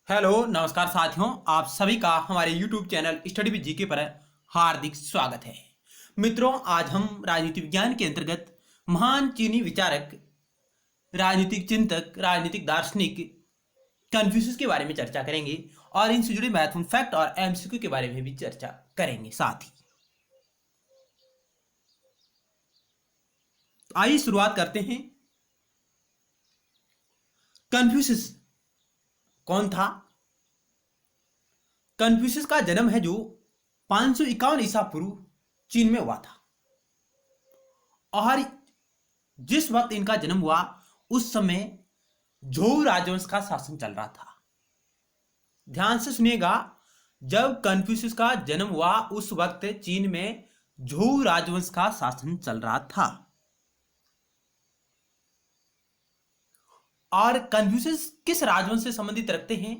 Hello नमस्कार साथियों, आप सभी का हमारे YouTube channel study with GK पर हार्दिक स्वागत है। मित्रों, आज हम राजनीति विज्ञान के अंतर्गत महान चीनी विचारक, राजनीतिक चिंतक, राजनीतिक दार्शनिक कन्फ्यूशियस के बारे में चर्चा करेंगे और इनसे जुड़े महत्वपूर्ण फैक्ट और एमसीक्यू के बारे में भी चर्चा करेंगे। साथ ही आइए शुरुआत करते हैं। कन्फ्यूशियस कौन था? कन्फ्यूशियस का जन्म है जो 551 ईसा पूर्व चीन में हुआ था और जिस वक्त इनका जन्म हुआ उस समय झोउ राजवंश का शासन चल रहा था। ध्यान से सुनिएगा, जब कन्फ्यूशियस का जन्म हुआ उस वक्त चीन में झोउ राजवंश का शासन चल रहा था। और कन्फ्यूशियस किस राजवंश से संबंधित रखते हैं?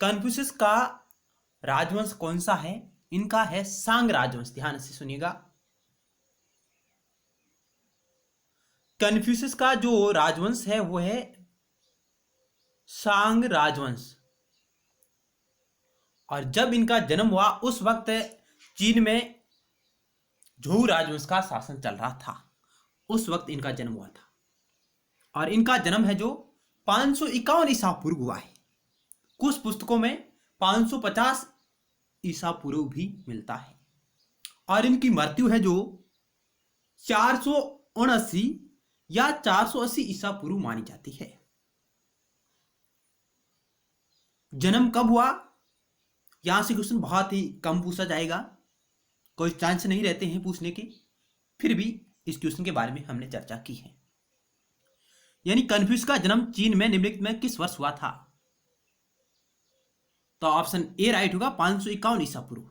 कन्फ्यूशियस का राजवंश कौन सा है? इनका है सांग राजवंश। ध्यान से सुनिएगा, कन्फ्यूशियस का जो राजवंश है वो है सांग राजवंश। और जब इनका जन्म हुआ उस वक्त चीन में झोउ राजवंश का शासन चल रहा था। उस वक्त इनका जन्म हुआ था और इनका जन्म है जो 551 ईसा पूर्व हुआ है। कुछ पुस्तकों में 550 ईसा पूर्व भी मिलता है और इनकी मृत्यु है जो 479 या 480 ईसा पूर्व मानी जाती है। जन्म कब हुआ? यहां से क्वेश्चन बहुत ही कम पूछा जाएगा, कोई चांस नहीं रहते हैं पूछने के, फिर भी इस क्वेश्चन के बारे में हमने चर्चा की है। यानी कन्फ्यूशियस का जन्म चीन में निम्नलिखित में किस वर्ष हुआ था? तो ऑप्शन ए राइट होगा, 551 ईसा पूर्व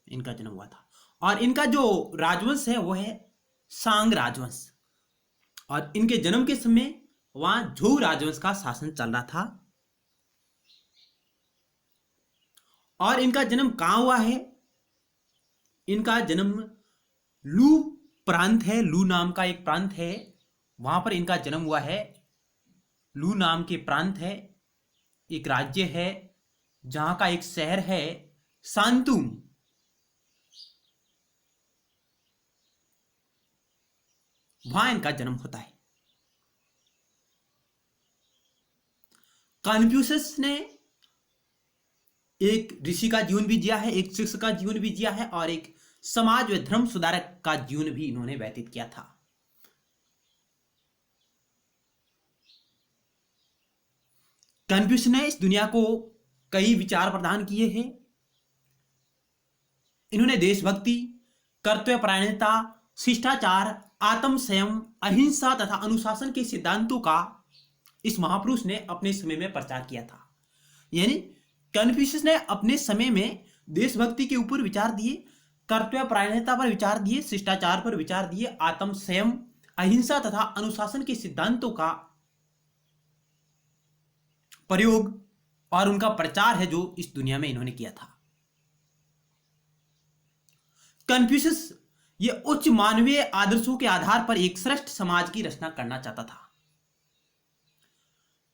इनका जन्म हुआ था। और इनका जो राजवंश है वो है सांग राजवंश और इनके जन्म के समय वहां झोउ राजवंश का शासन चल रहा था। और इनका जन्म कहां हुआ है? इनका जन्म लू प्रांत है, लू नाम का एक प्रांत है, वहां पर इनका जन्म हुआ है। लू नाम के प्रांत है, एक राज्य है जहां का एक शहर है शांतुंग। वहां इनका जन्म होता है। कन्फ्यूशियस ने एक ऋषि का जीवन भी जिया है, एक शिक्षक का जीवन भी जिया है और एक समाज व धर्म सुधारक का जीवन भी इन्होंने व्यतीत किया था। कन्फ्यूशियस ने इस दुनिया को कई विचार प्रदान किए हैं। इन्होंने देशभक्ति, कर्तव्यपरायणता, शिष्टाचार, आत्म संयम, अहिंसा तथा अनुशासन के सिद्धांतों का इस महापुरुष ने अपने समय में प्रचार किया था। यानी कन्फ्यूशियस ने अपने समय में देशभक्ति के ऊपर विचार दिए, कर्तव्यपरायणता पर विचार दिए, शिष्टाचार पर विचार दिए, आत्म संयम, अहिंसा तथा अनुशासन के सिद्धांतों का प्रयोग और उनका प्रचार है जो इस दुनिया में इन्होंने किया था। कन्फ्यूशियस ये उच्च मानवीय आदर्शों के आधार पर एक श्रेष्ठ समाज की रचना करना चाहता था।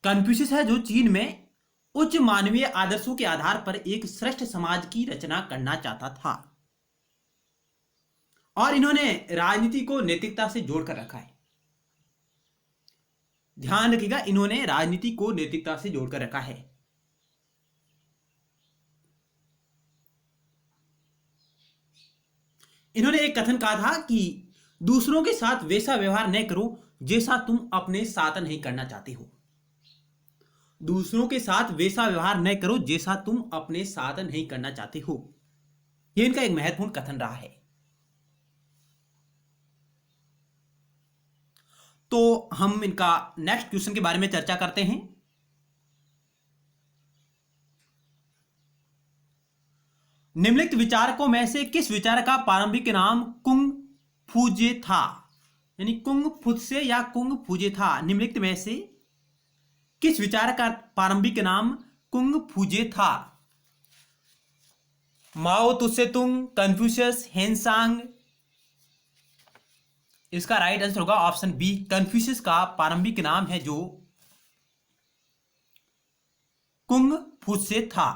कन्फ्यूशियस है जो चीन में उच्च मानवीय आदर्शों के आधार पर एक श्रेष्ठ समाज की रचना करना चाहता था और इन्होंने राजनीति को नैतिकता से जोड़कर रखा है। ध्यान रखिएगा, इन्होंने राजनीति को नैतिकता से जोड़कर रखा है। इन्होंने एक कथन कहा था कि दूसरों के साथ वैसा व्यवहार न करो जैसा तुम अपने साथ नहीं करना चाहते हो। दूसरों के साथ वैसा व्यवहार न करो जैसा तुम अपने साथ नहीं करना चाहते हो। यह इनका एक महत्वपूर्ण कथन रहा है। तो हम इनका नेक्स्ट क्वेश्चन के बारे में चर्चा करते हैं। निम्नलिखित विचारकों में से किस विचारक का प्रारंभिक नाम कुंग फूजे था? यानी कुंग फुत्से या कुंग फूजे था। निम्नलिखित में से किस विचारक का प्रारंभिक नाम कुंग फूजे था? माओ तुसे तुंग, कन्फ्यूशियस, हेनसांग। इसका राइट आंसर होगा ऑप्शन बी, कन्फ्यूशियस का प्रारंभिक नाम है जो कुंग फुत्से था।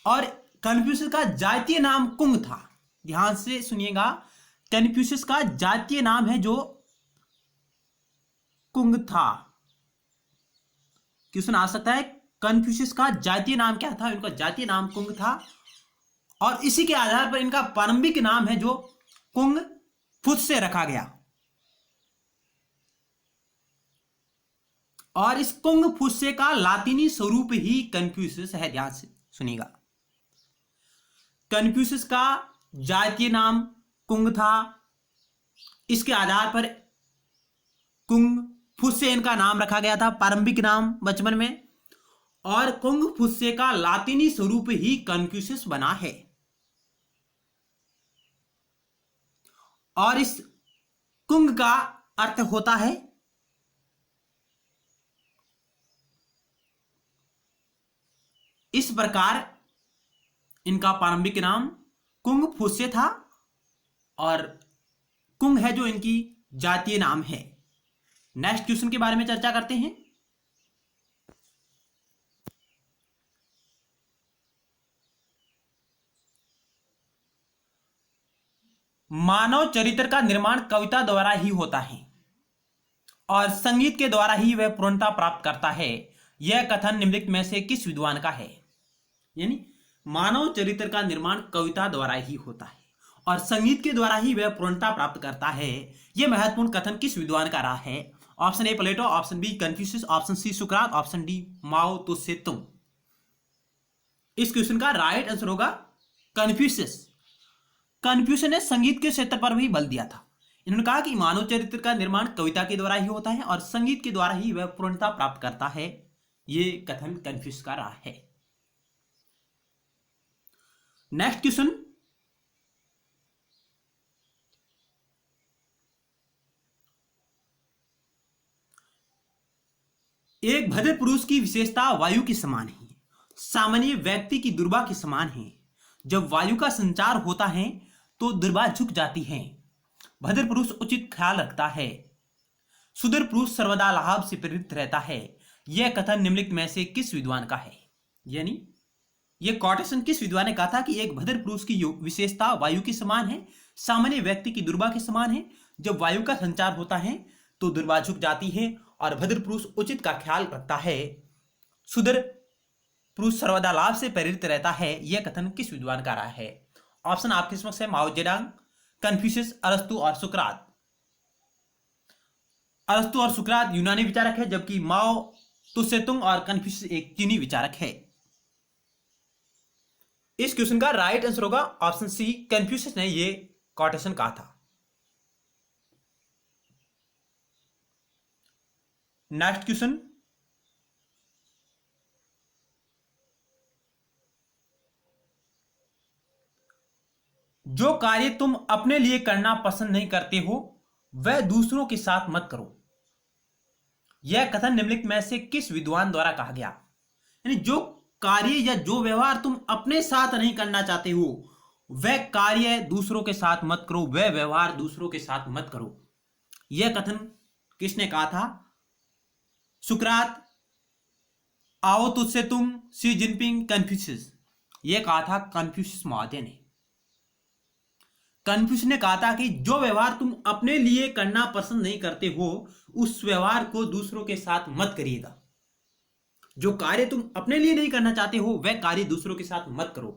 और कन्फ्यूशियस का जातीय नाम कुंग था। ध्यान से सुनिएगा, कन्फ्यूशियस का जातीय नाम है जो कुंग था। क्वेश्चन आ सकता है, कन्फ्यूशियस का जातीय नाम क्या था? इनका जातीय नाम कुंग था और इसी के आधार पर इनका प्रारंभिक नाम है जो कुंग फुत्से रखा गया। और इस कुंग फुत्से का लातिनी स्वरूप ही कन्फ्यूशियस है। ध्यान से सुनिएगा, कन्फ्यूशियस का जातीय नाम कुंग था, इसके आधार पर कुंग फुत्से इनका नाम रखा गया था, प्रारंभिक नाम बचपन में। और कुंग फुत्से का लातिनी स्वरूप ही कन्फ्यूशियस बना है। और इस कुंग का अर्थ होता है इस प्रकार इनका प्रारंभिक नाम कुंग फुत्से था और कुंग है जो इनकी जातीय नाम है। नेक्स्ट क्वेश्चन के बारे में चर्चा करते हैं। मानव चरित्र का निर्माण कविता द्वारा ही होता है और संगीत के द्वारा ही वह पूर्णता प्राप्त करता है। यह कथन निम्नलिखित में से किस विद्वान का है? यानी मानव चरित्र का निर्माण कविता द्वारा ही होता है और संगीत के द्वारा ही वह पूर्णता प्राप्त करता है। यह महत्वपूर्ण कथन किस विद्वान का रहा है? Option A Plato, option B Confucius, option C सुकरात, option D Mao Tse Tung. इस क्वेश्चन का राइट आंसर होगा कन्फ्यूशियस। कन्फ्यूशियस ने संगीत के क्षेत्र पर भी बल दिया था। इन्होंने कहा कि मानव चरित्र का निर्माण कविता के द्वारा ही होता है और संगीत के द्वारा ही वह पूर्णता प्राप्त करता है। यह कथन कन्फ्यूशियस का रहा है। नेक्स्ट क्वेश्चन, एक भद्र पुरुष की विशेषता वायु के समान है, सामान्य व्यक्ति की दुर्बा के समान है। जब वायु का संचार होता है तो दुर्बा झुक जाती है। भद्र पुरुष उचित ख्याल रखता है, सुदृढ़ पुरुष सर्वदा लाभ से प्रेरित रहता है। यह कथन निम्नलिखित में से किस विद्वान का है? यानी यह कोटेशन किस विद्वान ने कहा था कि एक भद्र पुरुष की विशेषता वायु के समान है, सामान्य व्यक्ति की दुर्बा के समान है। जब वायु का संचार होता है तो दुर्बा झुक जाती है और भद्र पुरुष उचित का ख्याल रखता है, सुदृढ़ पुरुष सर्वदा लाभ से प्रेरित रहता है। यह कथन किस विद्वान का रहा है? ऑप्शन आपके समक्ष है, माओ जेडोंग, कन्फ्यूशियस, अरस्तु और सुकरात। अरस्तु और सुकरात यूनानी विचारक है, जबकि माओ तुत्से तुंग और कन्फ्यूशियस एक चीनी विचारक है। इस क्वेश्चन का राइट आंसर होगा ऑप्शन सी, कन्फ्यूशियस ने ये कोटेशन कहा था। नेक्स्ट क्वेश्चन, जो कार्य तुम अपने लिए करना पसंद नहीं करते हो वह दूसरों के साथ मत करो। यह कथन निम्नलिखित में से किस विद्वान द्वारा कहा गया? यानी जो कार्य या जो व्यवहार तुम अपने साथ नहीं करना चाहते हो वह कार्य दूसरों के साथ मत करो, वह व्यवहार दूसरों के साथ मत करो। यह कथन किसने कहा था? सुकरात, आओ तुत्से तुंग, शी जिनपिंग, कन्फ्यूशियस। यह कहा था कन्फ्यूशियस महोदय ने। कन्फ्यूशियस ने कहा था कि जो व्यवहार तुम अपने लिए करना पसंद नहीं करते हो उस व्यवहार को दूसरों के साथ मत करिएगा। जो कार्य तुम अपने लिए नहीं करना चाहते हो वह कार्य दूसरों के साथ मत करो,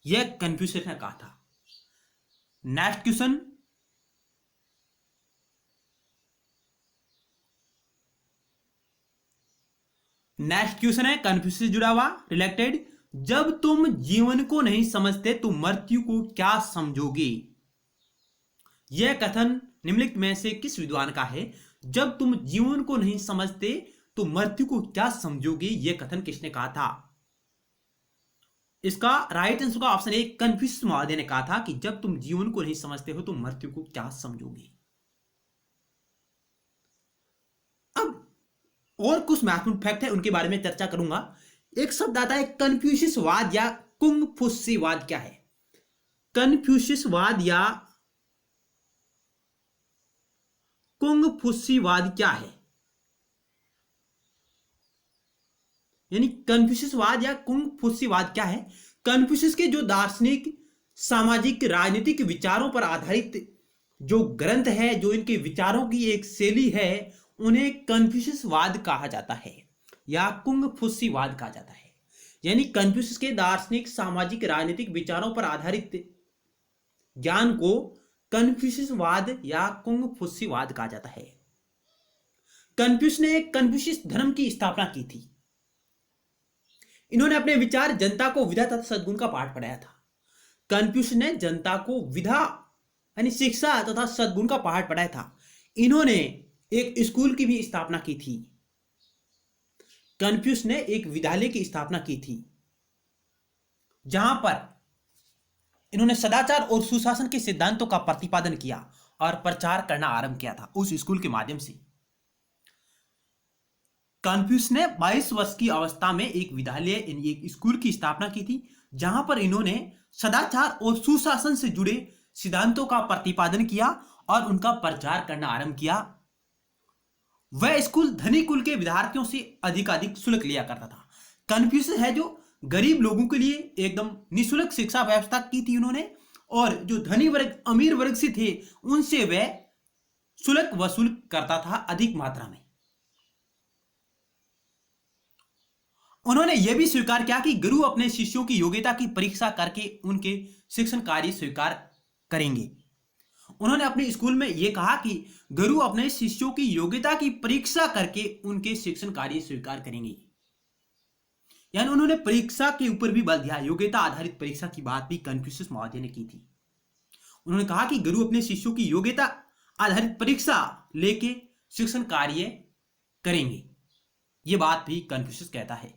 यह कन्फ्यूशियस ने कहा था। नेक्स्ट क्वेश्चन, है कन्फ्यूशियस से जुड़ा हुआ रिलेटेड। जब तुम जीवन को नहीं समझते तो मृत्यु को क्या समझोगे? यह कथन निम्नलिखित में से किस विद्वान का है? जब तुम जीवन को नहीं समझते तो मृत्यु को क्या समझोगे? यह कथन किसने कहा था? इसका राइट आंसर का ऑप्शन ए, कन्फ्यूशियस महोदय ने कहा था कि जब तुम जीवन को नहीं समझते हो तो मृत्यु को क्या समझोगे। अब और कुछ महत्वपूर्ण फैक्ट है उनके बारे में चर्चा करूंगा। एक शब्द आता है कन्फ्यूशियसवाद या कुंगफुत्सीवाद। क्या है कन्फ्यूशियसवाद या कुंगफुत्सीवाद? क्या है? यानी कन्फ्यूशियसवाद या कुंगफुत्सीवाद क्या है? कन्फ्यूशियस के जो दार्शनिक, सामाजिक, राजनीतिक विचारों पर आधारित जो ग्रंथ है, जो इनके विचारों की एक शैली है, उन्हें कन्फ्यूशियसवाद कहा जाता है या कुंगफुत्सीवाद कहा जाता है। यानी कन्फ्यूशियस के दार्शनिक, सामाजिक, राजनीतिक विचारों पर आधारित ज्ञान को कन्फ्यूशियसवाद या कुंगफुत्सीवाद कहा जाता है। कन्फ्यूशियस ने कन्फ्यूशियस धर्म की स्थापना की थी। इन्होंने अपने विचार जनता को विधा तथा सद्गुण का पाठ पढ़ाया था। कन्फ्यूशियस ने जनता को विधा यानी शिक्षा तथा सद्गुण का पाठ पढ़ाया था। इन्होंने एक स्कूल की भी स्थापना की थी। कन्फ्यूशियस ने एक विद्यालय की स्थापना की थी जहां पर इन्होंने सदाचार और सुशासन के सिद्धांतों का प्रतिपादन किया और प्रचार करना आरंभ किया था उस स्कूल के माध्यम से। कन्फ्यूशियस ने 22 वर्ष की अवस्था में एक विद्यालय यानी एक स्कूल की स्थापना की थी जहां पर इन्होंने सदाचार और सुशासन से जुड़े सिद्धांतों का प्रतिपादन किया और उनका प्रचार करना आरंभ किया। वह स्कूल धनी कुल के विद्यार्थियों से अधिकाधिक शुल्क लिया करता था। कन्फ्यूशियस है जो गरीब लोगों के लिए एकदम निःशुल्क शिक्षा व्यवस्था की थी उन्होंने, और जो धनी वर्ग, अमीर वर्ग से थे, उनसे वह शुल्क वसूल करता था अधिक मात्रा में। उन्होंने यह भी स्वीकार किया कि गुरु अपने शिष्यों की योग्यता की परीक्षा करके उनके शिक्षण कार्य स्वीकार करेंगे। उन्होंने अपने स्कूल में यह कहा कि गुरु अपने शिष्यों की योग्यता की परीक्षा करके उनके शिक्षण कार्य स्वीकार करेंगे। यानी उन्होंने परीक्षा के ऊपर भी बल दिया। योग्यता आधारित परीक्षा की बात भी कन्फ्यूशियस महोदय ने की थी। उन्होंने कहा कि गुरु अपने शिष्यों की योग्यता आधारित परीक्षा लेके शिक्षण कार्य करेंगे। यह बात भी कन्फ्यूशियस कहता है।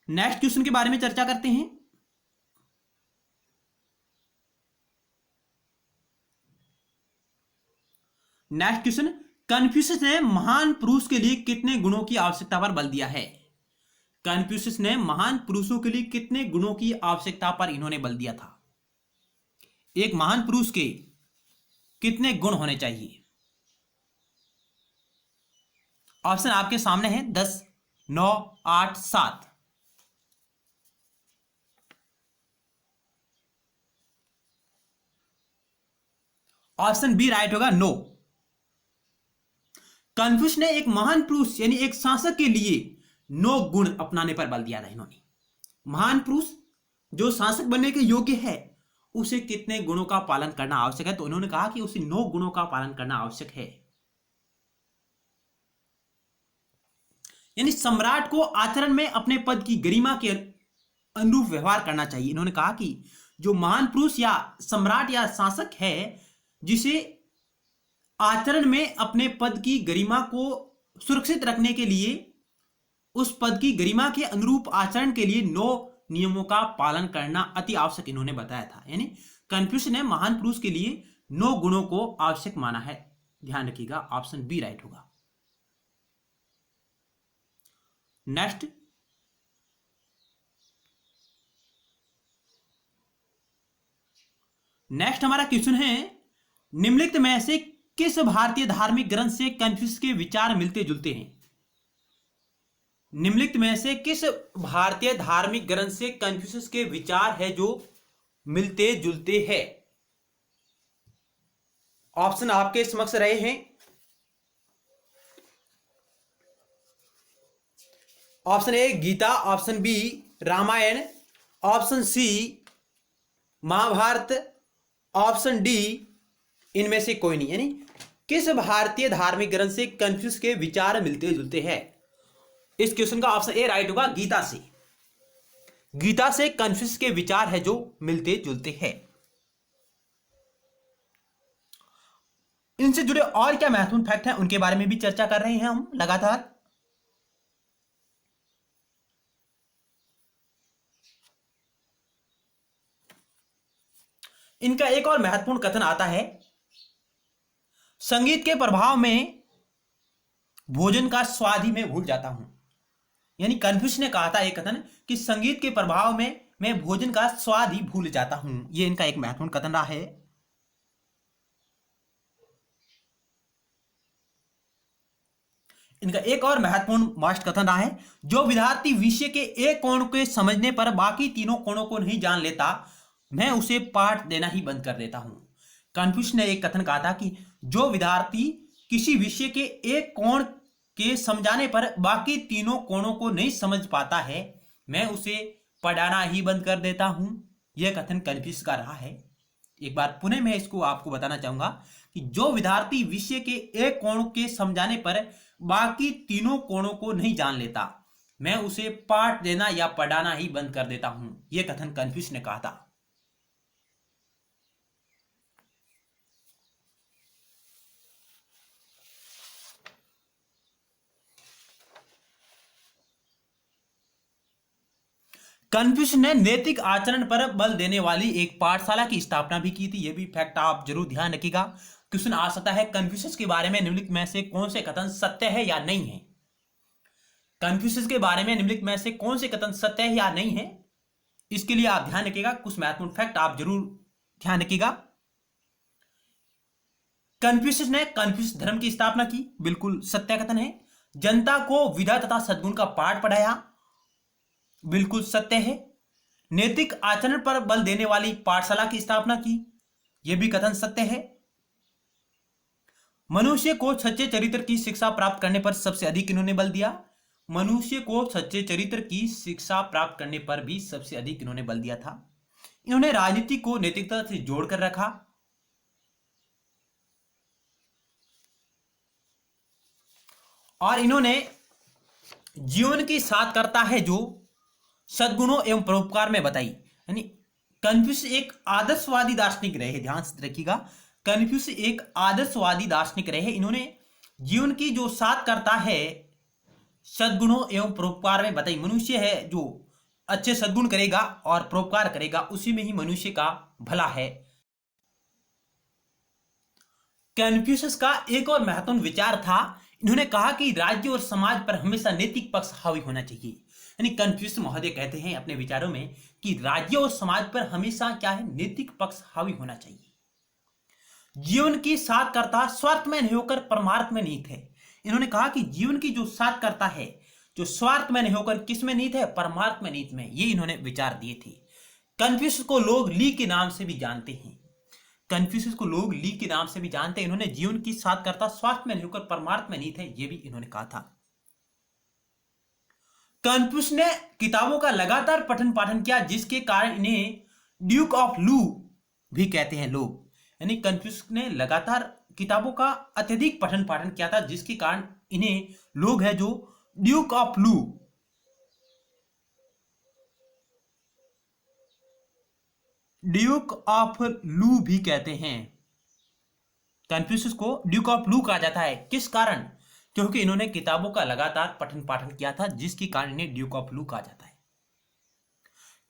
नेक्स्ट क्वेश्चन के बारे में चर्चा करते हैं। नेक्स्ट क्वेश्चन, कन्फ्यूशियस ने महान पुरुष के लिए कितने गुणों की आवश्यकता पर बल दिया है? कन्फ्यूशियस ने महान पुरुषों के लिए कितने गुणों की आवश्यकता पर इन्होंने बल दिया था? एक महान पुरुष के कितने गुण होने चाहिए? ऑप्शन आपके सामने है 10, 9, 8, 7। ऑप्शन बी राइट होगा, 9। कन्फ्यूशियस ने एक महान पुरुष यानी एक शासक के लिए 9 गुण अपनाने पर बल दिया था इन्होंने। महान पुरुष जो शासक बनने के योग्य है, उसे कितने गुणों का पालन करना आवश्यक है? तो इन्होंने कहा कि उसे 9 गुणों का पालन करना आवश्यक है। यानी सम्राट को आचरण में अपने पद की गरिमा के अनुरूप व्यवहार करना चाहिए। इन्होंने कहा कि जो महान पुरुष या सम्राट या शासक है, जिसे आचरण में अपने पद की गरिमा को सुरक्षित रखने के लिए, उस पद की गरिमा के अनुरूप आचरण के लिए 9 नियमों का पालन करना अति आवश्यक इन्होंने बताया था। यानी कन्फ्यूशियस ने महान पुरुष के लिए 9 गुणों को आवश्यक माना है। ध्यान रखिएगा, ऑप्शन बी राइट होगा। नेक्स्ट, हमारा क्वेश्चन है, निम्नलिखित में से किस भारतीय धार्मिक ग्रंथ से कन्फ्यूशियस के विचार मिलते जुलते हैं? निम्नलिखित में से किस भारतीय धार्मिक ग्रंथ से कन्फ्यूशियस के विचार है जो मिलते जुलते हैं? ऑप्शन आपके समक्ष रहे हैं। Option A Gita, option B Ramayana, option C Mahabharata, option D इनमें से कोई नहीं। यानी किस भारतीय धार्मिक ग्रंथ से कन्फ्यूशियस के विचार मिलते जुलते हैं? इस क्वेश्चन का ऑप्शन ए राइट होगा, गीता से। गीता से कन्फ्यूशियस के विचार है जो मिलते जुलते हैं। इनसे जुड़े और क्या महत्वपूर्ण फैक्ट हैं, उनके बारे में भी चर्चा कर रहे हैं हम लगातार। इनका एक और महत्वपूर्ण कथन आता है, संगीत के प्रभाव में भोजन का स्वाद ही मैं भूल जाता हूं। यानी कन्फ्यूशियस ने कहा था एक कथन कि संगीत के प्रभाव में मैं भोजन का स्वाद ही भूल जाता हूं। यह इनका एक महत्वपूर्ण कथन रहा है। इनका एक और महत्वपूर्ण मस्ट कथन रहा है, जो विद्यार्थी विषय के एक कोण के समझने पर बाकी तीनों कोणों को नहीं जान लेता, मैं उसे पाठ देना ही बंद कर देता हूं। कन्फ्यूशियस ने एक कथन कहा था कि जो विद्यार्थी किसी विषय के एक कोण के समझाने पर बाकी तीनों कोणों को नहीं समझ पाता है, मैं उसे पढ़ाना ही बंद कर देता हूं। यह कथन कन्फ्यूशियस का रहा है। एक बार पुनः मैं इसको आपको बताना चाहूंगा कि जो विद्यार्थी विषय के एक कोण के समझाने पर बाकी तीनों कोणों को नहीं जान लेता, मैं उसे पाठ देना या पढ़ाना ही बंद कर देता हूं। यह कथन कन्फ्यूशियस ने कहा था। कन्फ्यूशियस ने नैतिक आचरण पर बल देने वाली एक पाठशाला की स्थापना भी की थी। यह भी फैक्ट आप जरूर ध्यान रखिएगा। क्वेश्चन आ सकता है, कन्फ्यूशियस के बारे में निम्नलिखित में से कौन से कथन सत्य है या नहीं है। कन्फ्यूशियस के बारे में निम्नलिखित में से कौन से कथन सत्य है या नहीं है, इसके लिए आप ध्यान रखिएगा। कुछ महत्वपूर्ण फैक्ट आप जरूर ध्यान रखिएगा। कन्फ्यूशियस ने कन्फ्यूशियस धर्म की स्थापना की, बिल्कुल सत्य कथन है। जनता को विद्या तथा सद्गुण का पाठ पढ़ाया, बिल्कुल सत्य है। नैतिक आचरण पर बल देने वाली पाठशाला की स्थापना की, यह भी कथन सत्य है। मनुष्य को सच्चे चरित्र की शिक्षा प्राप्त करने पर सबसे अधिक इन्होंने बल दिया। मनुष्य को सच्चे चरित्र की शिक्षा प्राप्त करने पर भी सबसे अधिक इन्होंने बल दिया था। इन्होंने राजनीति को नैतिकता से जोड़कर रखा। और इन्होंने जीवन की सार्थकता है जो सद्गुणों एवं परोपकार में बताई। यानी कन्फ्यूशियस एक आदर्शवादी दार्शनिक रहे, ध्यान से रखिएगा। कन्फ्यूशियस एक आदर्शवादी दार्शनिक रहे। इन्होंने जीवन की जो सार्थकता है सद्गुणों एवं परोपकार में बताई। मनुष्य है जो अच्छे सद्गुण करेगा और परोपकार करेगा, उसी में ही मनुष्य का भला है। कन्फ्यूशियस का एक और महत्वपूर्ण विचार था, इन्होंने कहा कि राज्य और समाज पर हमेशा नैतिक पक्ष हावी होना चाहिए। यानी कन्फ्यूशियस महोदय कहते हैं अपने विचारों में कि राज्य और समाज पर हमेशा क्या है, नैतिक पक्ष हावी होना चाहिए। जीवन की सार्थकता स्वार्थ में नहीं होकर परमार्थ में निहित है। इन्होंने कहा कि जीवन की जो सार्थकता है, जो स्वार्थ में नहीं होकर किस में निहित है, परमार्थ में निहित में। ये इन्होंने विचार दिए थे। कन्फ्यूशियस को लोग ली के नाम से भी जानते हैं। कन्फ्यूशियस को लोग ली के नाम से भी जानते हैं। इन्होंने जीवन की सार्थकता स्वार्थ में नहीं होकर परमार्थ में निहित है, ये भी इन्होंने कहा था। कन्फ्यूशियस ने किताबों का लगातार पठन पाठन किया, जिसके कारण इन्हें ड्यूक ऑफ लू भी कहते हैं लोग। यानी कन्फ्यूशियस ने लगातार किताबों का अत्यधिक पठन पाठन किया था, जिसके कारण इन्हें लोग है जो ड्यूक ऑफ लू, ड्यूक ऑफ लू भी कहते हैं। कन्फ्यूशियस को ड्यूक ऑफ लू कहा जाता है। किस कारण? क्योंकि इन्होंने किताबों का लगातार पठन पाठन किया था, जिसके कारण इन्हें ड्यूक ऑफ लू कहा जाता है।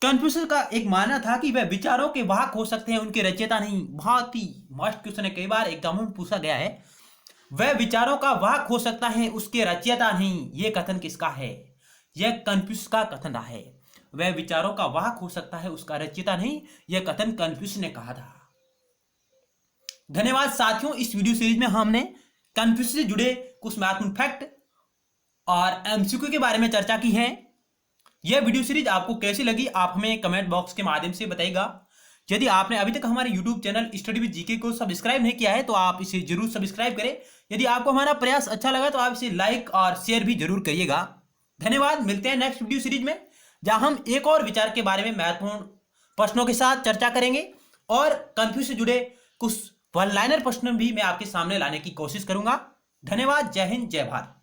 कन्फ्यूशियस का एक मानना था कि वह विचारों के वाहक हो सकते हैं, उनके रचयिता नहीं। बहुत ही मस्त क्वेश्चन है, कई बार एग्जाम में पूछा गया है। वह विचारों का वाहक हो सकता है, उसके रचयिता नहीं। यह कथन किसका है? यह कन्फ्यूशियस का कथन रहा है। वह विचारों का वाहक हो सकता है, उसका रचयिता नहीं। यह कथन कन्फ्यूशियस ने कहा था। धन्यवाद साथियों। इस वीडियो सीरीज में हमने कन्फ्यूशियस से जुड़े कुछ महत्वपूर्ण फैक्ट और एमसीक्यू के बारे में चर्चा की है। यह वीडियो सीरीज आपको कैसी लगी, आप हमें कमेंट बॉक्स के माध्यम से बताइएगा। यदि आपने अभी तक हमारे YouTube channel study with GK को सब्सक्राइब नहीं किया है तो आप इसे जरूर सब्सक्राइब करें। यदि आपको हमारा प्रयास अच्छा लगा तो आप इसे लाइक और शेयर भी जरूर करिएगा। धन्यवाद। मिलते हैं नेक्स्ट वीडियो सीरीज में, जहां हम एक और विचार के बारे में महत्वपूर्ण प्रश्नों के साथ चर्चा करेंगे और कन्फ्यूशियस से जुड़े कुछ वन लाइनर प्रश्न भी मैं आपके सामने लाने की कोशिश करूंगा। धन्यवाद। जय हिंद, जय भारत।